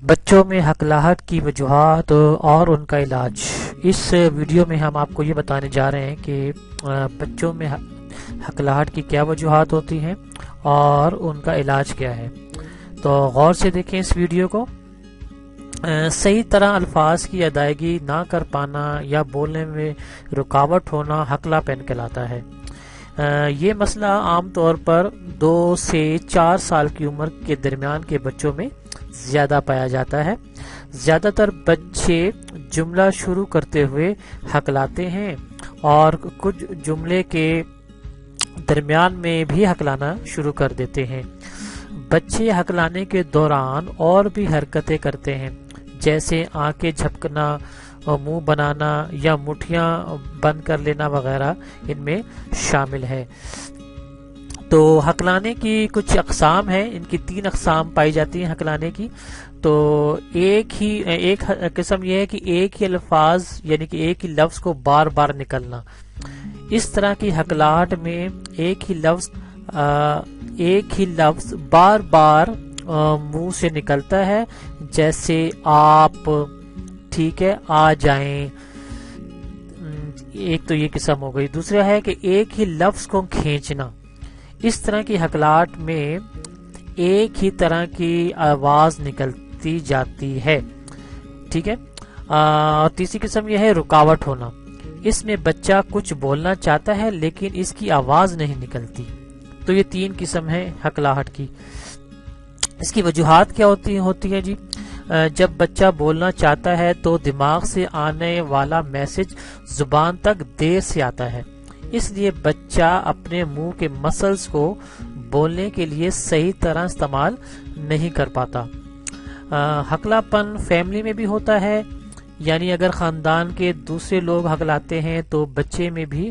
بچوں میں ہکلاہٹ کی وجوہات اور ان کا علاج۔ اس ویڈیو میں ہم آپ کو یہ بتانے جا رہے ہیں کہ بچوں میں ہکلاہٹ کی کیا وجوہات ہوتی ہیں اور ان کا علاج کیا ہے۔ تو غور سے دیکھیں اس ویڈیو کو۔ صحیح طرح الفاظ کی ادائیگی نہ کر پانا یا بولنے میں رکاوٹ ہونا ہکلا پن کہلاتا ہے۔ یہ مسئلہ عام طور پر 2 سے 4 سال کی عمر کے درمیان کے بچوں میں زیادہ پایا جاتا ہے۔ زیادہ تر بچے جملہ شروع کرتے ہوئے ہکلاتے ہیں اور کچھ جملے کے درمیان میں بھی ہکلانا شروع کر دیتے ہیں۔ بچے ہکلانے کے دوران اور بھی حرکتیں کرتے ہیں، جیسے آنکھیں جھپکنا، منہ بنانا یا مٹھیاں بند کر لینا وغیرہ ان میں شامل ہے۔ تو ہکلانے کی کچھ اقسام ہیں، ان کی 3 اقسام پائی جاتی ہیں ہکلانے کی۔ تو ایک قسم یہ ہے کہ ایک ہی الفاظ یعنی کہ ایک ہی لفظ کو بار بار نکلنا۔ اس طرح کی ہکلاہٹ میں ایک ہی لفظ بار بار منہ سے نکلتا ہے، جیسے آپ، ٹھیک ہے، آ جائیں۔ ایک تو یہ قسم ہو گئی۔ دوسرا ہے کہ ایک ہی لفظ کو کھینچنا۔ اس طرح کی ہکلاہٹ میں ایک ہی طرح کی آواز نکلتی جاتی ہے، ٹھیک ہے۔ اور تیسری قسم یہ ہے رکاوٹ ہونا۔ اس میں بچہ کچھ بولنا چاہتا ہے لیکن اس کی آواز نہیں نکلتی۔ تو یہ 3 قسم ہے ہکلاہٹ کی۔ اس کی وجوہات کیا ہوتی ہیں جی؟ جب بچہ بولنا چاہتا ہے تو دماغ سے آنے والا میسج زبان تک دیر سے آتا ہے، اس لیے بچہ اپنے منہ کے مسلز کو بولنے کے لیے صحیح طرح استعمال نہیں کر پاتا۔ ہکلا پن فیملی میں بھی ہوتا ہے، یعنی اگر خاندان کے دوسرے لوگ ہکلاتے ہیں تو بچے میں بھی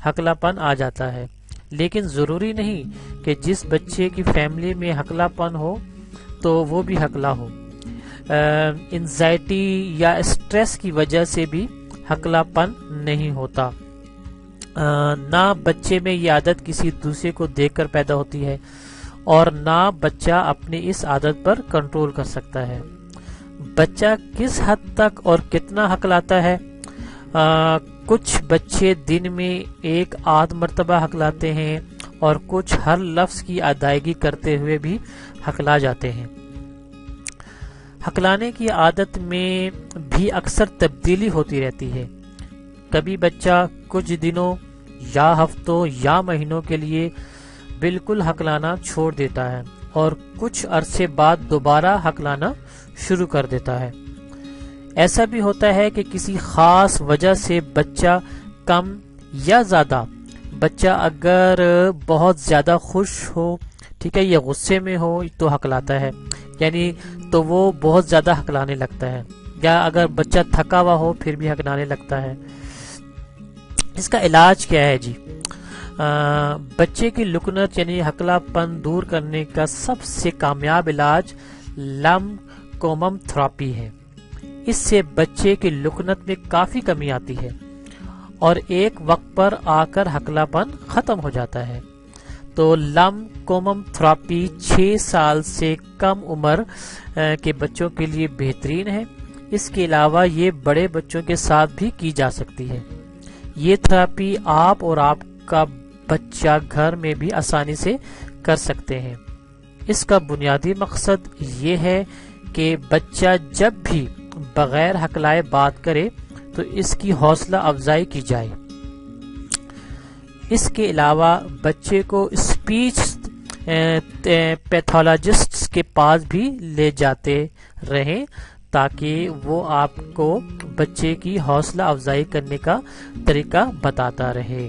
ہکلا پن آ جاتا ہے، لیکن ضروری نہیں کہ جس بچے کی فیملی میں ہکلا پن ہو تو وہ بھی ہکلا ہو۔ انزائٹی یا اسٹریس کی وجہ سے بھی ہکلا پن نہیں ہوتا۔ نہ بچے میں یہ عادت کسی دوسرے کو دیکھ کر پیدا ہوتی ہے اور نہ بچہ اپنی اس عادت پر کنٹرول کر سکتا ہے۔ بچہ کس حد تک اور کتنا ہکلاتا ہے؟ کچھ بچے دن میں 1-8 مرتبہ ہکلاتے ہیں اور کچھ ہر لفظ کی ادائیگی کرتے ہوئے بھی ہکلا جاتے ہیں۔ ہکلانے کی عادت میں بھی اکثر تبدیلی ہوتی رہتی ہے۔ کبھی بچہ کچھ دنوں یا ہفتوں یا مہینوں کے لیے بالکل ہکلانا چھوڑ دیتا ہے اور کچھ عرصے بعد دوبارہ ہکلانا شروع کر دیتا ہے۔ ایسا بھی ہوتا ہے کہ کسی خاص وجہ سے بچہ کم یا زیادہ، بچہ اگر بہت زیادہ خوش ہو، ٹھیک ہے، یا غصے میں ہو تو ہکلاتا ہے، یعنی تو وہ بہت زیادہ ہکلانے لگتا ہے، یا اگر بچہ تھکا ہوا ہو پھر بھی ہکلانے لگتا ہے۔ اس کا علاج کیا ہے جی؟ بچے کی لکنت یعنی ہکلا پن دور کرنے کا سب سے کامیاب علاج لمکومم تھراپی ہے۔ اس سے بچے کی لکنت میں کافی کمی آتی ہے اور ایک وقت پر آ کر ہکلا پن ختم ہو جاتا ہے۔ تو لمکومم تھراپی 6 سال سے کم عمر کے بچوں کے لیے بہترین ہے۔ اس کے علاوہ یہ بڑے بچوں کے ساتھ بھی کی جا سکتی ہے۔ یہ تھراپی آپ اور آپ کا بچہ گھر میں بھی آسانی سے کر سکتے ہیں۔ اس کا بنیادی مقصد یہ ہے کہ بچہ جب بھی بغیر ہکلائے بات کرے تو اس کی حوصلہ افزائی کی جائے۔ اس کے علاوہ بچے کو اسپیچ پیتھولوجسٹ کے پاس بھی لے جاتے رہیں تاکہ وہ آپ کو بچے کی حوصلہ افزائی کرنے کا طریقہ بتاتا رہے۔